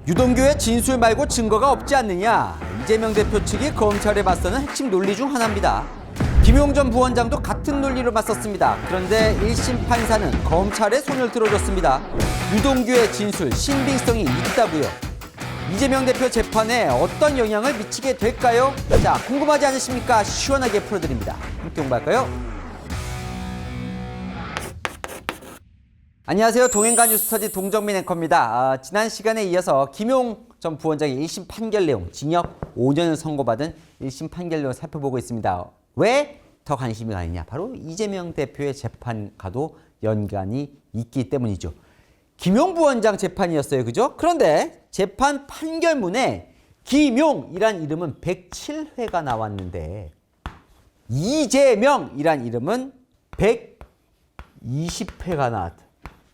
유동규의 진술 말고 증거가 없지 않느냐. 이재명 대표 측이 검찰에 맞서는 핵심 논리 중 하나입니다. 김용 전 부원장도 같은 논리로 맞섰습니다. 그런데 1심 판사는 검찰에 손을 들어줬습니다. 유동규의 진술 신빙성이 있다고요. 이재명 대표 재판에 어떤 영향을 미치게 될까요? 자, 궁금하지 않으십니까? 시원하게 풀어드립니다. 함께 공부할까요? 안녕하세요. 동행가 뉴스터디 동정민 앵커입니다. 지난 시간에 이어서 김용 전 부원장의 1심 판결 내용, 징역 5년을 선고받은 1심 판결 내용을 살펴보고 있습니다. 왜 더 관심이 가느냐? 바로 이재명 대표의 재판과도 연관이 있기 때문이죠. 김용 부원장 재판이었어요. 그죠? 그런데 재판 판결문에 김용이란 이름은 107회가 나왔는데 이재명이란 이름은 120회가 나왔다.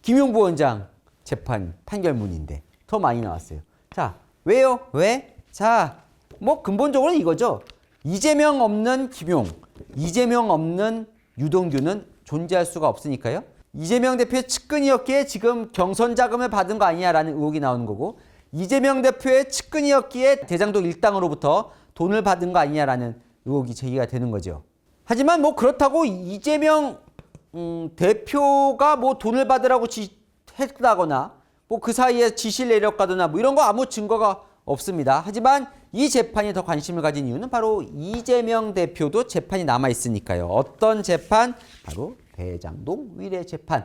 김용 부원장 재판 판결문인데 더 많이 나왔어요. 자, 왜요? 왜? 자, 뭐 근본적으로 이거죠. 이재명 없는 김용, 이재명 없는 유동규는 존재할 수가 없으니까요. 이재명 대표의 측근이었기에 지금 경선 자금을 받은 거 아니냐라는 의혹이 나오는 거고, 이재명 대표의 측근이었기에 대장동 일당으로부터 돈을 받은 거 아니냐라는 의혹이 제기가 되는 거죠. 하지만 뭐 그렇다고 이재명 대표가 뭐 돈을 받으라고 했다거나 뭐 그 사이에 지시를 내렸다거나 뭐 이런 거 아무 증거가 없습니다. 하지만 이 재판에 더 관심을 가진 이유는 바로 이재명 대표도 재판이 남아 있으니까요. 어떤 재판? 바로 대장동 위례 재판.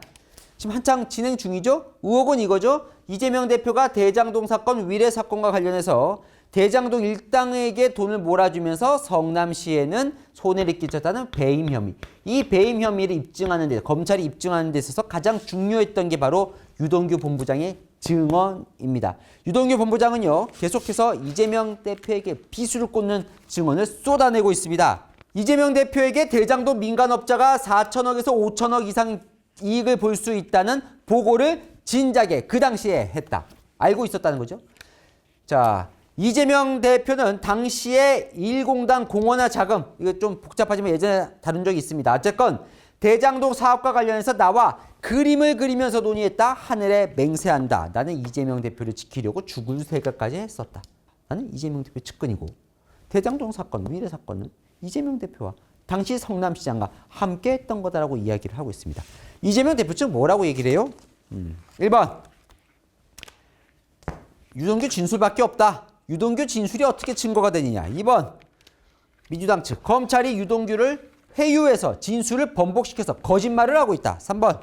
지금 한창 진행 중이죠. 의혹은 이거죠. 이재명 대표가 대장동 사건 위례 사건과 관련해서 대장동 일당에게 돈을 몰아주면서 성남시에는 손해를 끼쳤다는 배임 혐의. 이 배임 혐의를 입증하는 데, 검찰이 입증하는 데 있어서 가장 중요했던 게 바로 유동규 본부장의 증언입니다. 유동규 본부장은요, 계속해서 이재명 대표에게 비수를 꽂는 증언을 쏟아내고 있습니다. 이재명 대표에게 대장동 민간업자가 4천억에서 5천억 이상 이익을 볼 수 있다는 보고를 진작에 그 당시에 했다. 알고 있었다는 거죠. 자, 이재명 대표는 당시에 일공단 공원화 자금, 이거 좀 복잡하지만 예전에 다룬 적이 있습니다. 어쨌건 대장동 사업과 관련해서 나와 그림을 그리면서 논의했다. 하늘에 맹세한다. 나는 이재명 대표를 지키려고 죽을 생각까지 했었다. 나는 이재명 대표 측근이고, 대장동 사건, 위례 사건은 이재명 대표와 당시 성남시장과 함께 했던 거다라고 이야기를 하고 있습니다. 이재명 대표 측 뭐라고 얘기를 해요? 1번 유동규 진술밖에 없다. 유동규 진술이 어떻게 증거가 되느냐. 2번 민주당 측 검찰이 유동규를 회유해서 진술을 번복시켜서 거짓말을 하고 있다. 3번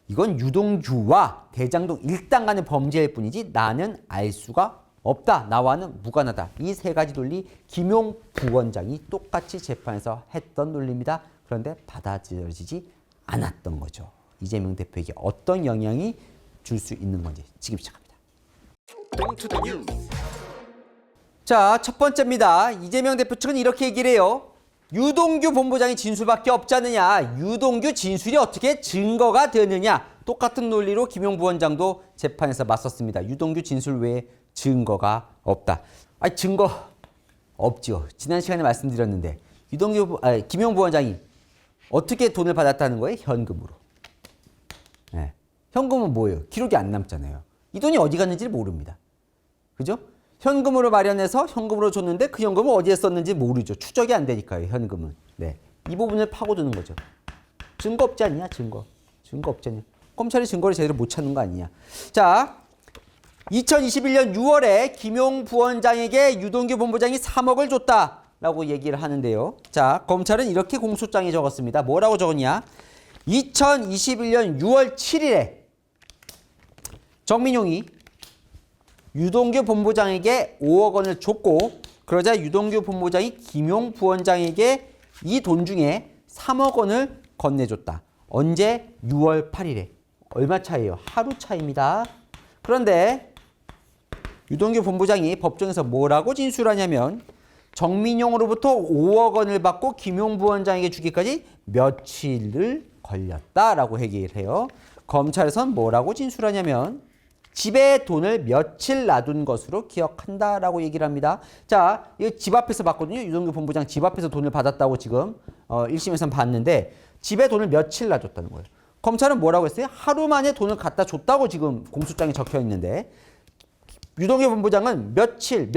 이건 유동규와 대장동 일당 간의 범죄일 뿐이지 나는 알 수가 없다. 나와는 무관하다. 이 세 가지 논리 김용 부원장이 똑같이 재판에서 했던 논리입니다. 그런데 받아들여지지 않았던 거죠. 이재명 대표에게 어떤 영향이 줄 수 있는 건지 지금 시작합니다. 자, 첫 번째입니다. 이재명 대표 측은 이렇게 얘기를 해요. 유동규 본부장의 진술밖에 없지 않느냐. 유동규 진술이 어떻게 증거가 되느냐. 똑같은 논리로 김용 부원장도 재판에서 맞섰습니다. 유동규 진술 외에 증거가 없다. 아니, 증거 없죠. 지난 시간에 말씀드렸는데 김용 부원장이 어떻게 돈을 받았다는 거예요? 현금으로. 네. 현금은 뭐예요? 기록이 안 남잖아요. 이 돈이 어디 갔는지를 모릅니다. 그죠? 현금으로 마련해서 현금으로 줬는데 그 현금을 어디에 썼는지 모르죠. 추적이 안 되니까요, 현금은. 네. 이 부분을 파고드는 거죠. 증거 없지 않냐, 증거. 증거 없지 않냐. 검찰이 증거를 제대로 못 찾는 거 아니냐. 자, 2021년 6월에 김용 부원장에게 유동규 본부장이 3억을 줬다라고 얘기를 하는데요. 자, 검찰은 이렇게 공소장에 적었습니다. 뭐라고 적었냐? 2021년 6월 7일에 정민용이 유동규 본부장에게 5억 원을 줬고, 그러자 유동규 본부장이 김용 부원장에게 이 돈 중에 3억 원을 건네줬다. 언제? 6월 8일에. 얼마 차이에요? 하루 차이입니다. 그런데 유동규 본부장이 법정에서 뭐라고 진술하냐면 정민용으로부터 5억 원을 받고 김용 부원장에게 주기까지 며칠을 걸렸다라고 얘기를 해요. 검찰에선 뭐라고 진술하냐면 집에 돈을 며칠 놔둔 것으로 기억한다라고 얘기를 합니다. 자, 이거 집 앞에서 봤거든요. 유동규 본부장 집 앞에서 돈을 받았다고 지금 1심에서는 봤는데 집에 돈을 며칠 놔뒀다는 거예요. 검찰은 뭐라고 했어요? 하루 만에 돈을 갖다 줬다고 지금 공소장에 적혀 있는데 유동규 본부장은 며칠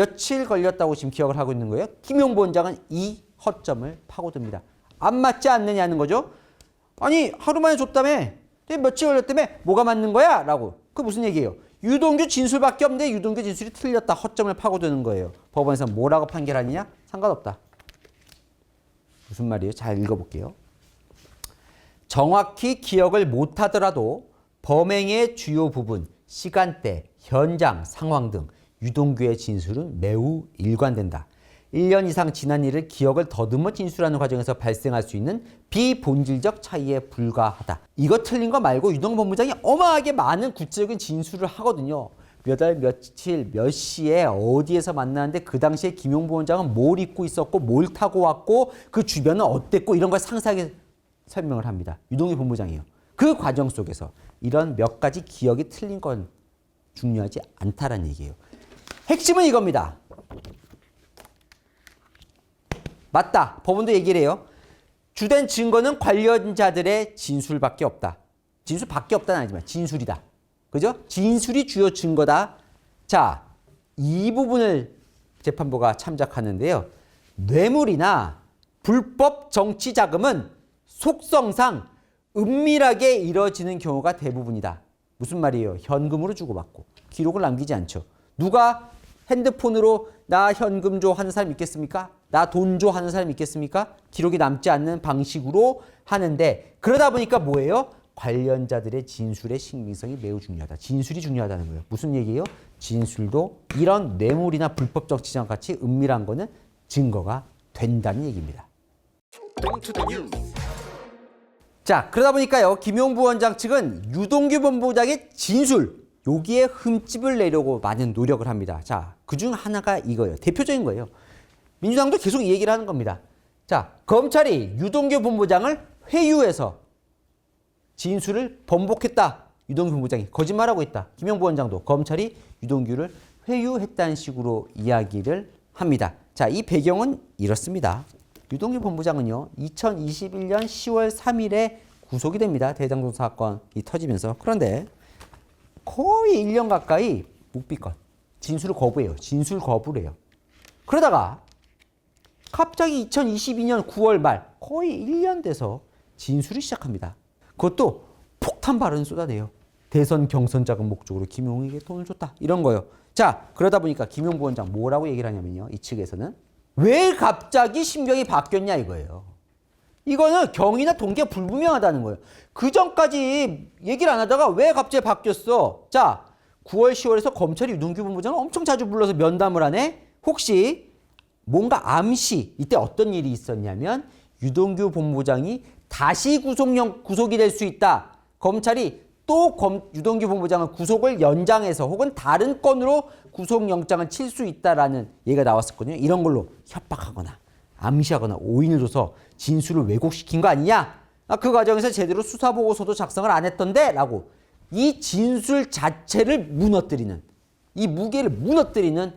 걸렸다고 지금 기억을 하고 있는 거예요. 김용 부원장은 이 허점을 파고듭니다. 안 맞지 않느냐는 거죠. 아니 하루 만에 줬다며 며칠 걸렸다며 뭐가 맞는 거야? 라고. 그 무슨 얘기예요? 유동규 진술밖에 없는데 유동규 진술이 틀렸다. 허점을 파고드는 거예요. 법원에서 뭐라고 판결하느냐? 상관없다. 무슨 말이에요? 잘 읽어볼게요. 정확히 기억을 못하더라도 범행의 주요 부분, 시간대, 현장, 상황 등 유동규의 진술은 매우 일관된다. 1년 이상 지난 일을 기억을 더듬어 진술하는 과정에서 발생할 수 있는 비본질적 차이에 불과하다. 이거 틀린 거 말고 유동규 본부장이 어마하게 많은 구체적인 진술을 하거든요. 몇 월, 며칠, 몇 시에 어디에서 만나는데 그 당시에 김용 부원장은 뭘 입고 있었고 뭘 타고 왔고 그 주변은 어땠고 이런 걸 상세하게 설명을 합니다. 유동규 본부장이요. 그 과정 속에서 이런 몇 가지 기억이 틀린 건 중요하지 않다라는 얘기예요. 핵심은 이겁니다. 맞다. 법원도 얘기를 해요. 주된 증거는 관련자들의 진술밖에 없다. 진술밖에 없다는 아니지만 진술이다. 그죠? 진술이 주요 증거다. 자, 이 부분을 재판부가 참작하는데요. 뇌물이나 불법 정치 자금은 속성상 은밀하게 이뤄지는 경우가 대부분이다. 무슨 말이에요? 현금으로 주고받고 기록을 남기지 않죠. 누가 핸드폰으로 나 현금 줘 하는 사람 있겠습니까? 나 돈 줘 하는 사람 있겠습니까? 기록이 남지 않는 방식으로 하는데 그러다 보니까 뭐예요? 관련자들의 진술의 신빙성이 매우 중요하다. 진술이 중요하다는 거예요. 무슨 얘기예요? 진술도 이런 뇌물이나 불법 정치장 같이 은밀한 거는 증거가 된다는 얘기입니다. 자, 그러다 보니까요. 김용 부원장 측은 유동규 본부장의 진술 여기에 흠집을 내려고 많은 노력을 합니다. 자, 그중 하나가 이거예요. 대표적인 거예요. 민주당도 계속 이 얘기를 하는 겁니다. 자, 검찰이 유동규 본부장을 회유해서 진술을 번복했다. 유동규 본부장이 거짓말하고 있다. 김용 부원장도 검찰이 유동규를 회유했다는 식으로 이야기를 합니다. 자, 이 배경은 이렇습니다. 유동규 본부장은요. 2021년 10월 3일에 구속이 됩니다. 대장동 사건이 터지면서. 그런데 거의 1년 가까이 묵비권, 진술을 거부해요. 진술 거부를 해요. 그러다가 갑자기 2022년 9월 말 거의 1년 돼서 진술을 시작합니다. 그것도 폭탄 발언을 쏟아내요. 대선 경선 자금 목적으로 김용에게 돈을 줬다. 이런 거예요. 자, 그러다 보니까 김용 부원장 뭐라고 얘기를 하냐면요. 이 측에서는 왜 갑자기 심경이 바뀌었냐 이거예요. 이거는 경위나 동기가 불분명하다는 거예요. 그 전까지 얘기를 안 하다가 왜 갑자기 바뀌었어? 자, 9월, 10월에서 검찰이 유동규 본부장을 엄청 자주 불러서 면담을 하네? 혹시 뭔가 암시, 이때 어떤 일이 있었냐면 유동규 본부장이 다시 구속이 될 수 있다. 검찰이 또 유동규 본부장은 구속을 연장해서 혹은 다른 건으로 구속영장을 칠 수 있다라는 얘기가 나왔었거든요. 이런 걸로 협박하거나 암시하거나 오인을 줘서 진술을 왜곡시킨 거 아니냐? 그 과정에서 제대로 수사보고서도 작성을 안 했던데? 라고 이 진술 자체를 무너뜨리는, 이 무게를 무너뜨리는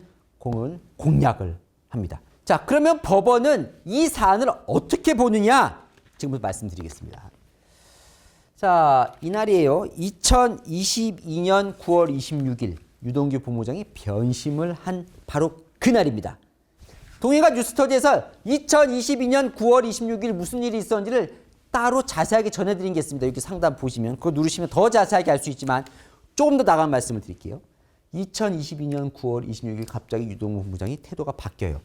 공약을 합니다. 자, 그러면 법원은 이 사안을 어떻게 보느냐? 지금부터 말씀드리겠습니다. 자, 이날이에요. 2022년 9월 26일 유동규 본부장이 변심을 한 바로 그날입니다. 동해가 뉴스터디에서 2022년 9월 26일 무슨 일이 있었는지를 따로 자세하게 전해드린 게 있습니다. 여기 상단 보시면 그거 누르시면 더 자세하게 알 수 있지만 조금 더 나간 말씀을 드릴게요. 2022년 9월 26일 갑자기 유동규 본부장이 태도가 바뀌어요.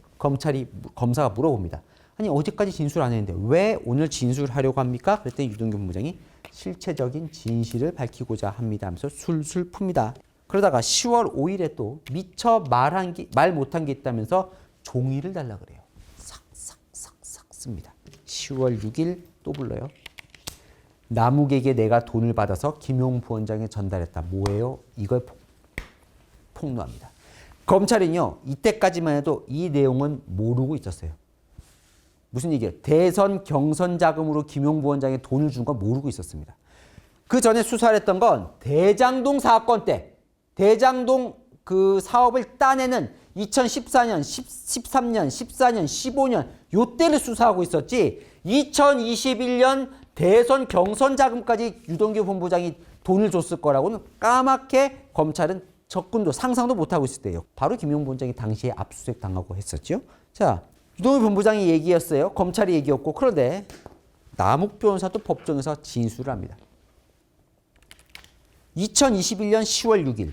검사가 물어봅니다. 아니 어제까지 진술 안 했는데 왜 오늘 진술하려고 합니까? 그랬더니 유동규 본부장이 실체적인 진실을 밝히고자 합니다 하면서 술술 풉니다. 그러다가 10월 5일에 또 미처 말 못한 게 있다면서 종이를 달라 그래요. 싹싹싹싹 씁니다. 10월 6일 또 불러요. 남욱에게 내가 돈을 받아서 김용 부원장에 전달했다. 뭐예요? 이걸 폭로합니다. 검찰은요. 이때까지만 해도 이 내용은 모르고 있었어요. 무슨 얘기예요? 대선 경선 자금으로 김용 부원장에 돈을 준 건 모르고 있었습니다. 그 전에 수사를 했던 건 대장동 사건 때 대장동 그 사업을 따내는 2014년, 13년, 14년, 15년 요 때를 수사하고 있었지 2021년 대선 경선 자금까지 유동규 본부장이 돈을 줬을 거라고는 까맣게 검찰은 접근도 상상도 못하고 있을 때예요. 바로 김용 본부장이 당시에 압수수색 당하고 했었죠. 자, 유동규 본부장이 얘기였어요. 검찰이 얘기였고. 그런데 남욱 변호사도 법정에서 진술을 합니다. 2021년 10월 6일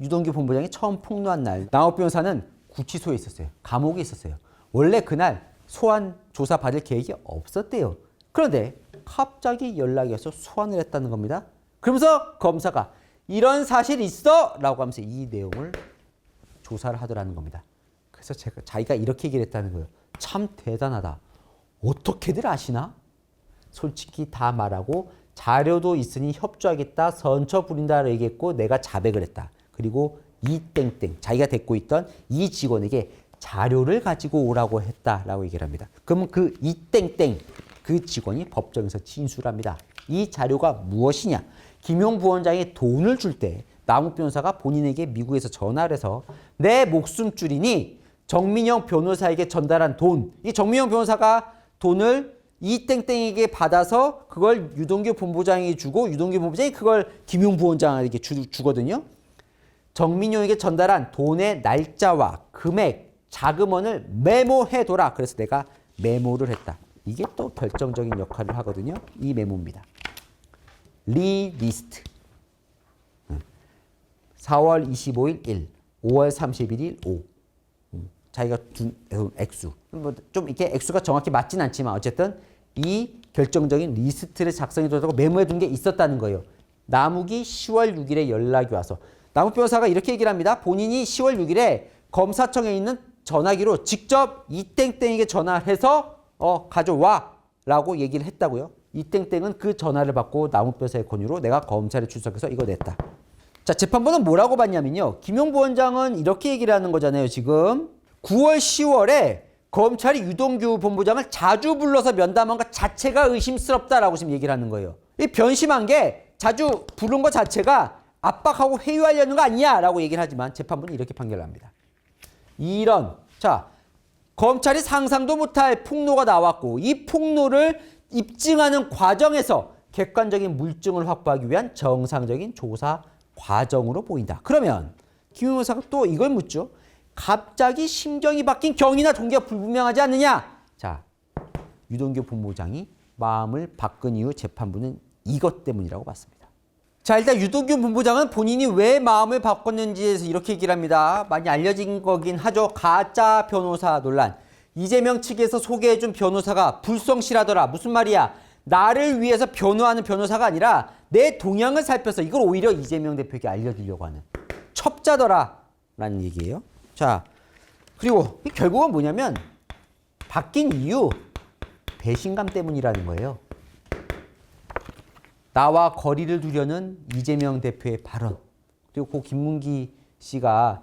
유동규 본부장이 처음 폭로한 날 남욱 변호사는 구치소에 있었어요. 감옥에 있었어요. 원래 그날 소환 조사 받을 계획이 없었대요. 그런데 갑자기 연락이 와서 소환을 했다는 겁니다. 그러면서 검사가 이런 사실이 있어! 라고 하면서 이 내용을 조사를 하더라는 겁니다. 그래서 자기가 이렇게 얘기를 했다는 거예요. 참 대단하다. 어떻게들 아시나? 솔직히 다 말하고 자료도 있으니 협조하겠다. 선처 부린다라고 얘기했고 내가 자백을 했다. 그리고 이 땡땡 자기가 데리고 있던 이 직원에게 자료를 가지고 오라고 했다라고 얘기를 합니다. 그러면 그 이 땡땡 그 직원이 법정에서 진술합니다. 이 자료가 무엇이냐? 김용 부원장이 돈을 줄 때 남욱 변호사가 본인에게 미국에서 전화를 해서 내 목숨줄이니 정민영 변호사에게 전달한 돈. 이 정민영 변호사가 돈을 이 땡땡에게 받아서 그걸 유동규 본부장에게 주고 유동규 본부장이 그걸 김용 부원장에게 주거든요. 정민용에게 전달한 돈의 날짜와 금액, 자금원을 메모해둬라. 그래서 내가 메모를 했다. 이게 또 결정적인 역할을 하거든요. 이 메모입니다. 리리스트 4월 25일 1, 5월 31일 5 자기가 준 액수 좀 이렇게 액수가 정확히 맞진 않지만 어쨌든 이 결정적인 리스트를 작성해뒀다고 메모해둔 게 있었다는 거예요. 남욱이 10월 6일에 연락이 와서 남욱 변호사가 이렇게 얘기를 합니다. 본인이 10월 6일에 검사청에 있는 전화기로 직접 이땡땡에게 전화해서 가져와 라고 얘기를 했다고요. 이땡땡은 그 전화를 받고 남욱 변호사의 권유로 내가 검찰에 출석해서 이거 냈다. 자, 재판부는 뭐라고 봤냐면요. 김용 부원장은 이렇게 얘기를 하는 거잖아요. 지금 9월 10월에 검찰이 유동규 본부장을 자주 불러서 면담한 것 자체가 의심스럽다라고 지금 얘기를 하는 거예요. 이 변심한 게 자주 부른 것 자체가 압박하고 회유하려는 거 아니야 라고 얘기를 하지만 재판부는 이렇게 판결을 합니다. 검찰이 상상도 못할 폭로가 나왔고 이 폭로를 입증하는 과정에서 객관적인 물증을 확보하기 위한 정상적인 조사 과정으로 보인다. 그러면 김용 의사가 또 이걸 묻죠. 갑자기 심경이 바뀐 경위나 동기가 불분명하지 않느냐. 자, 유동규 본부장이 마음을 바꾼 이후 재판부는 이것 때문이라고 봤습니다. 자, 일단 유동규 본부장은 본인이 왜 마음을 바꿨는지에서 이렇게 얘기를 합니다. 많이 알려진 거긴 하죠. 가짜 변호사 논란. 이재명 측에서 소개해준 변호사가 불성실하더라. 무슨 말이야? 나를 위해서 변호하는 변호사가 아니라 내 동향을 살펴서 이걸 오히려 이재명 대표에게 알려주려고 하는 첩자더라 라는 얘기예요. 자, 그리고 결국은 뭐냐면 바뀐 이유 배신감 때문이라는 거예요. 나와 거리를 두려는 이재명 대표의 발언. 그리고 고 김문기 씨가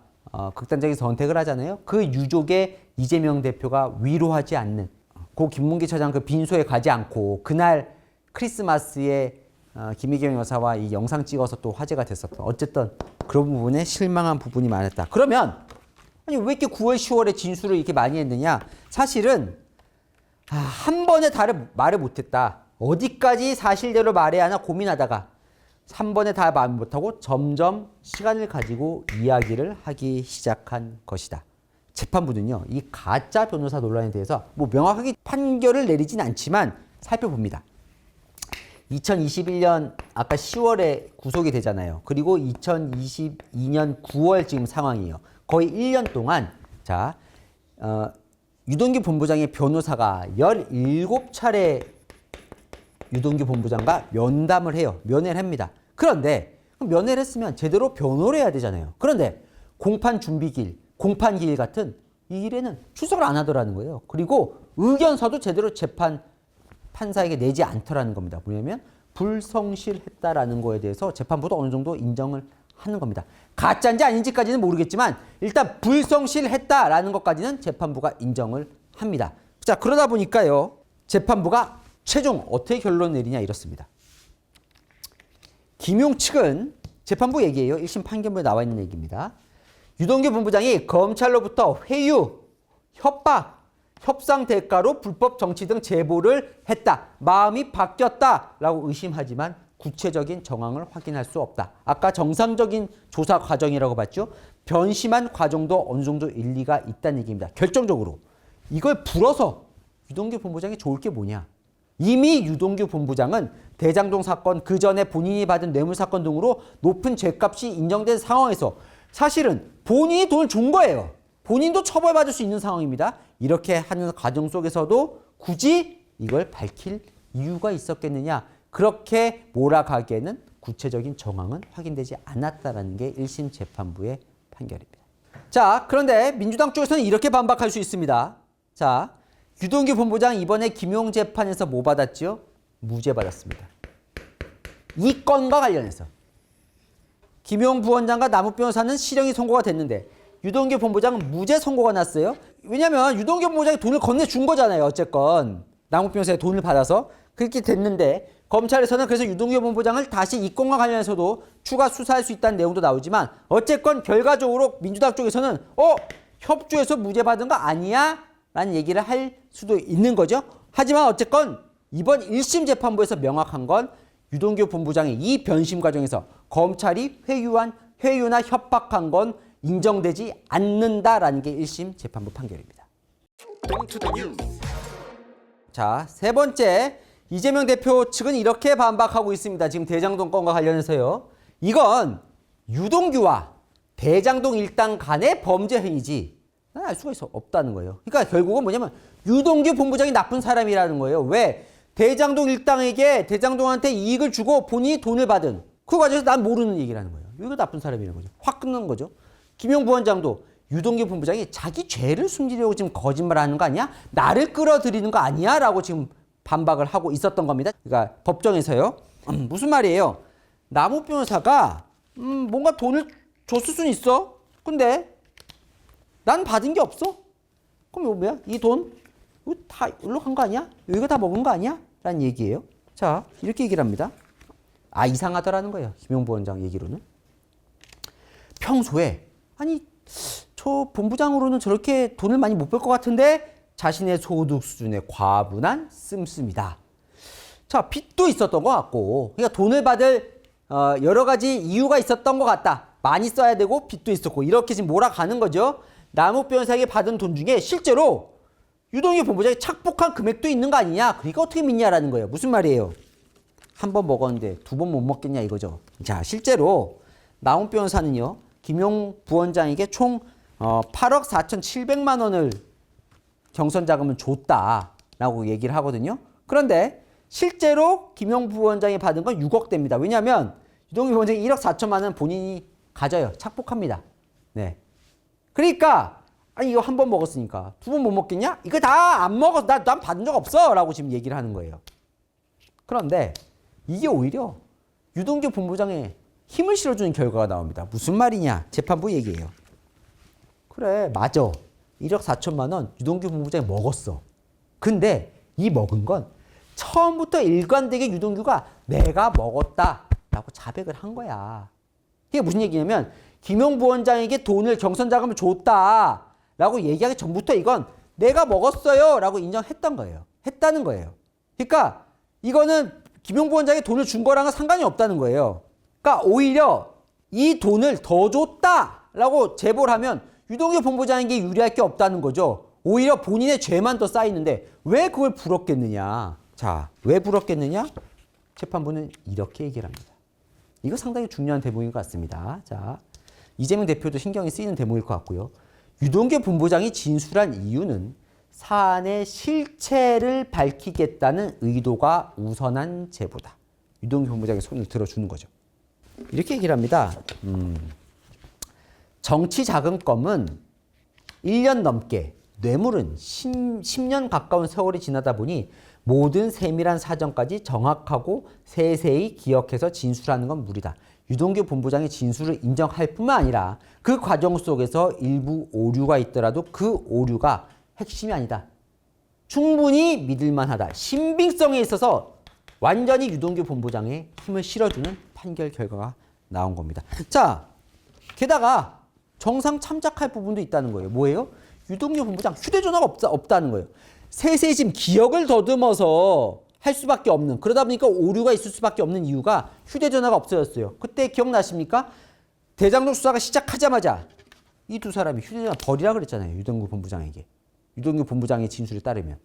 극단적인 선택을 하잖아요. 그 유족에 이재명 대표가 위로하지 않는 고 김문기 처장 그 빈소에 가지 않고 그날 크리스마스에 김혜경 여사와 이 영상 찍어서 또 화제가 됐었던 어쨌든 그런 부분에 실망한 부분이 많았다. 그러면 아니 왜 이렇게 9월 10월에 진술을 이렇게 많이 했느냐. 사실은 한 번에 다 말을 못했다. 어디까지 사실대로 말해야 하나 고민하다가 한 번에 다 말 못하고 점점 시간을 가지고 이야기를 하기 시작한 것이다. 재판부는요. 이 가짜 변호사 논란에 대해서 뭐 명확하게 판결을 내리진 않지만 살펴봅니다. 2021년 아까 10월에 구속이 되잖아요. 그리고 2022년 9월 지금 상황이에요. 거의 1년 동안 유동규 본부장의 변호사가 17차례 유동규 본부장과 면담을 해요. 면회를 합니다. 그런데 면회를 했으면 제대로 변호를 해야 되잖아요. 그런데 공판 준비기일, 공판기일 같은 이 일에는 출석을 안 하더라는 거예요. 그리고 의견서도 제대로 판사에게 내지 않더라는 겁니다. 뭐냐면 불성실했다라는 거에 대해서 재판부도 어느 정도 인정을 하는 겁니다. 가짜인지 아닌지까지는 모르겠지만 일단 불성실했다라는 것까지는 재판부가 인정을 합니다. 자, 그러다 보니까요. 재판부가 최종 어떻게 결론을 내리냐 이렇습니다. 김용 측은 재판부 얘기예요. 1심 판결문에 나와 있는 얘기입니다. 유동규 본부장이 검찰로부터 회유, 협박, 협상 대가로 불법 정치 등 제보를 했다. 마음이 바뀌었다라고 의심하지만 구체적인 정황을 확인할 수 없다. 아까 정상적인 조사 과정이라고 봤죠. 변심한 과정도 어느 정도 일리가 있다는 얘기입니다. 결정적으로 이걸 불어서 유동규 본부장이 좋을 게 뭐냐. 이미 유동규 본부장은 대장동 사건 그 전에 본인이 받은 뇌물 사건 등으로 높은 죗값이 인정된 상황에서 사실은 본인이 돈을 준 거예요. 본인도 처벌받을 수 있는 상황입니다. 이렇게 하는 과정 속에서도 굳이 이걸 밝힐 이유가 있었겠느냐. 그렇게 몰아가기에는 구체적인 정황은 확인되지 않았다는 게 1심 재판부의 판결입니다. 자, 그런데 민주당 쪽에서는 이렇게 반박할 수 있습니다. 자, 유동규 본부장 이번에 김용 재판에서 뭐 받았죠? 무죄 받았습니다. 이 건과 관련해서. 김용 부원장과 남욱 변호사는 실형이 선고가 됐는데 유동규 본부장은 무죄 선고가 났어요. 왜냐하면 유동규 본부장이 돈을 건네준 거잖아요. 어쨌건 남욱 변호사의 돈을 받아서 그렇게 됐는데 검찰에서는 그래서 유동규 본부장을 다시 이 건과 관련해서도 추가 수사할 수 있다는 내용도 나오지만 어쨌건 결과적으로 민주당 쪽에서는 협조해서 무죄 받은 거 아니야? 라는 얘기를 할 수도 있는 거죠. 하지만 어쨌건 이번 1심 재판부에서 명확한 건 유동규 본부장의 이 변심 과정에서 검찰이 회유나 협박한 건 인정되지 않는다라는 게 1심 재판부 판결입니다. 자, 세 번째, 이재명 대표 측은 이렇게 반박하고 있습니다. 지금 대장동 건과 관련해서요. 이건 유동규와 대장동 일당 간의 범죄 행위지 알 수가 없다는 거예요. 그러니까 결국은 뭐냐면 유동규 본부장이 나쁜 사람이라는 거예요. 왜? 대장동 일당에게 대장동한테 이익을 주고 본인이 돈을 받은 그 과정에서 난 모르는 얘기를 하는 거예요. 이거 나쁜 사람이라는 거죠. 확 끊는 거죠. 김용 부원장도 유동규 본부장이 자기 죄를 숨기려고 지금 거짓말하는 거 아니야? 나를 끌어들이는 거 아니야? 라고 지금 반박을 하고 있었던 겁니다. 그러니까 법정에서요. 무슨 말이에요? 남욱 변호사가 뭔가 돈을 줬을 수는 있어. 근데 난 받은 게 없어. 그럼 이거 뭐야? 이 돈 이거 다 일로 간 거 아니야? 이거 다 먹은 거 아니야? 라는 얘기예요. 자, 이렇게 얘기를 합니다. 이상하더라는 거예요. 김용 부원장 얘기로는. 평소에 아니 저 본부장으로는 저렇게 돈을 많이 못 벌 것 같은데 자신의 소득 수준의 과분한 씀씀이다. 자, 빚도 있었던 것 같고 그러니까 돈을 받을 여러 가지 이유가 있었던 것 같다. 많이 써야 되고 빚도 있었고 이렇게 지금 몰아가는 거죠. 남욱 변호사에게 받은 돈 중에 실제로 유동규 본부장이 착복한 금액도 있는 거 아니냐. 그러니까 어떻게 믿냐라는 거예요. 무슨 말이에요? 한 번 먹었는데 두 번 못 먹겠냐 이거죠. 자, 실제로 남욱 변호사는요. 김용 부원장에게 총 8억 4,700만 원을 경선 자금을 줬다라고 얘기를 하거든요. 그런데 실제로 김용 부원장이 받은 건 6억대입니다. 왜냐하면 유동규 부원장이 1억 4천만 원 본인이 가져요. 착복합니다. 네. 그러니까 아니 이거 한 번 먹었으니까 두 번 못 먹겠냐? 이거 다 안 먹어. 난 받은 적 없어. 라고 지금 얘기를 하는 거예요. 그런데 이게 오히려 유동규 본부장의 힘을 실어주는 결과가 나옵니다. 무슨 말이냐? 재판부 얘기예요. 그래, 맞아. 1억 4천만 원 유동규 본부장이 먹었어. 근데 이 먹은 건 처음부터 일관되게 유동규가 내가 먹었다라고 자백을 한 거야. 이게 무슨 얘기냐면 김용 부원장에게 돈을 경선 자금을 줬다라고 얘기하기 전부터 이건 내가 먹었어요 라고 인정했던 거예요. 했다는 거예요. 그러니까 이거는 김용 부원장이 돈을 준 거랑은 상관이 없다는 거예요. 그러니까 오히려 이 돈을 더 줬다라고 제보를 하면 유동규 본부장에게 유리할 게 없다는 거죠. 오히려 본인의 죄만 더 쌓이는데 왜 그걸 불었겠느냐. 자, 왜 불었겠느냐? 재판부는 이렇게 얘기를 합니다. 이거 상당히 중요한 대목인 것 같습니다. 자, 이재명 대표도 신경이 쓰이는 대목일 것 같고요. 유동규 본부장이 진술한 이유는 사안의 실체를 밝히겠다는 의도가 우선한 제보다. 유동규 본부장의 손을 들어주는 거죠. 이렇게 얘기를 합니다. 정치자금법은 1년 넘게, 뇌물은 10년 가까운 세월이 지나다 보니 모든 세밀한 사정까지 정확하고 세세히 기억해서 진술하는 건 무리다. 유동규 본부장의 진술을 인정할 뿐만 아니라 그 과정 속에서 일부 오류가 있더라도 그 오류가 핵심이 아니다. 충분히 믿을만하다. 신빙성에 있어서 완전히 유동규 본부장의 힘을 실어주는 판결 결과가 나온 겁니다. 자, 게다가 정상 참작할 부분도 있다는 거예요. 뭐예요? 유동규 본부장 휴대전화가 없다는 거예요. 세세짐 기억을 더듬어서 할 수밖에 없는, 그러다 보니까 오류가 있을 수밖에 없는 이유가 휴대전화가 없어졌어요. 그때 기억나십니까? 대장동 수사가 시작하자마자 이 두 사람이 휴대전화 버리라 그랬잖아요. 유동규 본부장에게. 유동규 본부장의 진술에 따르면.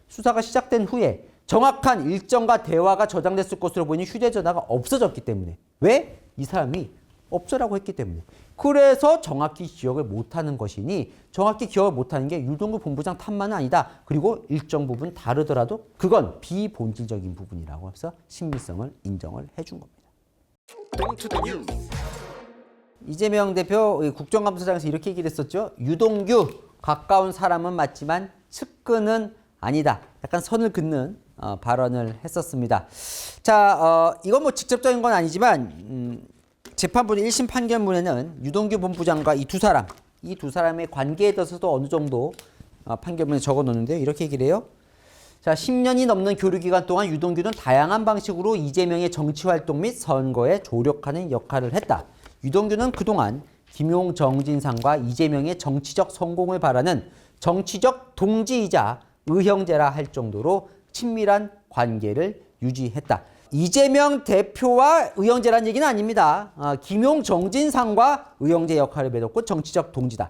수사가 시작된 후에 정확한 일정과 대화가 저장됐을 것으로 보이는 휴대전화가 없어졌기 때문에. 왜? 이 사람이 없어라고 했기 때문에. 그래서 정확히 기억을 못하는 것이니, 정확히 기억을 못하는 게 유동규 본부장 탓만은 아니다. 그리고 일정 부분 다르더라도 그건 비본질적인 부분이라고 해서 신빙성을 인정을 해준 겁니다. 이재명 대표 국정감사장에서 이렇게 얘기를 했었죠. 유동규 가까운 사람은 맞지만 측근은 아니다. 약간 선을 긋는 발언을 했었습니다. 자, 이건 뭐 직접적인 건 아니지만 재판부 1심 판결문에는 유동규 본부장과 이 두 사람의 관계에 대해서도 어느 정도 판결문에 적어 놓는데요. 이렇게 얘기를 해요. 자, 10년이 넘는 교류 기간 동안 유동규는 다양한 방식으로 이재명의 정치 활동 및 선거에 조력하는 역할을 했다. 유동규는 그동안 김용 정진상과 이재명의 정치적 성공을 바라는 정치적 동지이자 의형제라 할 정도로 친밀한 관계를 유지했다. 이재명 대표와 의형제라는 얘기는 아닙니다. 김용 정진상과 의형제 역할을 맺었고 정치적 동지다.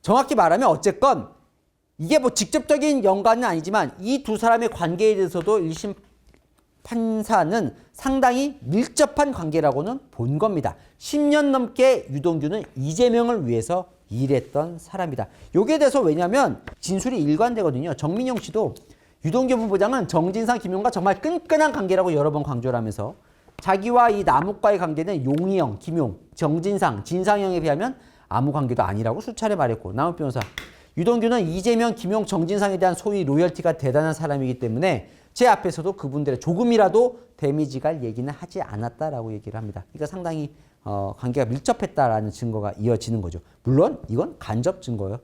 정확히 말하면 어쨌건 이게 뭐 직접적인 연관은 아니지만 이 두 사람의 관계에 대해서도 1심 판사는 상당히 밀접한 관계라고는 본 겁니다. 10년 넘게 유동규는 이재명을 위해서 일했던 사람이다. 여기에 대해서 왜냐하면 진술이 일관되거든요. 정민용 씨도 유동규 본부장은 정진상, 김용과 정말 끈끈한 관계라고 여러 번 강조를 하면서 자기와 이 남욱과의 관계는 용의형, 김용, 정진상, 진상형에 비하면 아무 관계도 아니라고 수차례 말했고, 남욱 변호사, 유동규는 이재명, 김용, 정진상에 대한 소위 로열티가 대단한 사람이기 때문에 제 앞에서도 그분들의 조금이라도 데미지 갈 얘기는 하지 않았다라고 얘기를 합니다. 그러니까 상당히 관계가 밀접했다라는 증거가 이어지는 거죠. 물론 이건 간접 증거일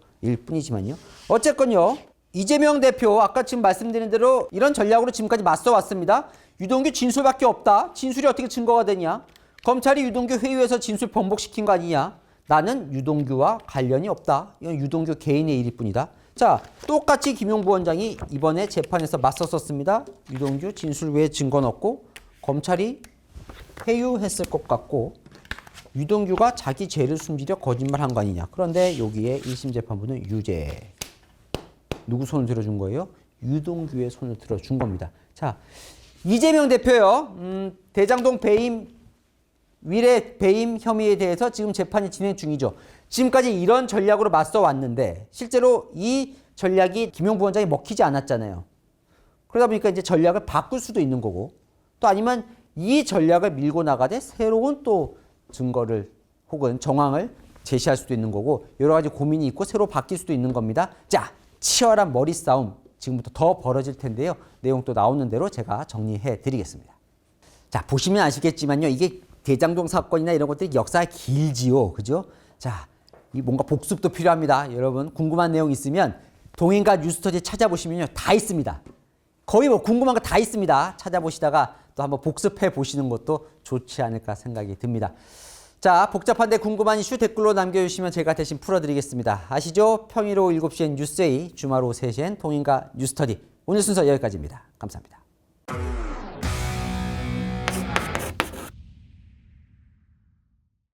뿐이지만요. 어쨌건요. 이재명 대표 아까 지금 말씀드린 대로 이런 전략으로 지금까지 맞서왔습니다. 유동규 진술밖에 없다. 진술이 어떻게 증거가 되냐. 검찰이 유동규 회유해서 진술 번복시킨 거 아니냐. 나는 유동규와 관련이 없다. 이건 유동규 개인의 일일 뿐이다. 자, 똑같이 김용 부원장이 이번에 재판에서 맞섰었습니다. 유동규 진술 외에 증거는 없고 검찰이 회유했을 것 같고 유동규가 자기 죄를 숨기려 거짓말한 거 아니냐. 그런데 여기에 1심 재판부는 유죄. 누구 손을 들어준 거예요? 유동규의 손을 들어준 겁니다. 자, 이재명 대표요. 대장동 배임, 위례 배임 혐의에 대해서 지금 재판이 진행 중이죠. 지금까지 이런 전략으로 맞서 왔는데 실제로 이 전략이 김용 부원장이 먹히지 않았잖아요. 그러다 보니까 이제 전략을 바꿀 수도 있는 거고, 또 아니면 이 전략을 밀고 나가되 새로운 또 증거를 혹은 정황을 제시할 수도 있는 거고, 여러 가지 고민이 있고 새로 바뀔 수도 있는 겁니다. 자, 치열한 머리 싸움 지금부터 더 벌어질 텐데요. 내용 또 나오는 대로 제가 정리해 드리겠습니다. 자, 보시면 아시겠지만요. 이게 대장동 사건이나 이런 것들이 역사가 길지요. 그죠? 자, 이 뭔가 복습도 필요합니다. 여러분 궁금한 내용 있으면 동인가 뉴스터디 찾아보시면요. 다 있습니다. 거의 뭐 궁금한 거 다 있습니다. 찾아보시다가 또 한번 복습해 보시는 것도 좋지 않을까 생각이 듭니다. 자, 복잡한데 궁금한 이슈 댓글로 남겨주시면 제가 대신 풀어드리겠습니다. 아시죠? 평일 오후 7시엔 뉴스에이, 주말 오후 3시엔 동인가 뉴스터디. 오늘 순서 여기까지입니다. 감사합니다.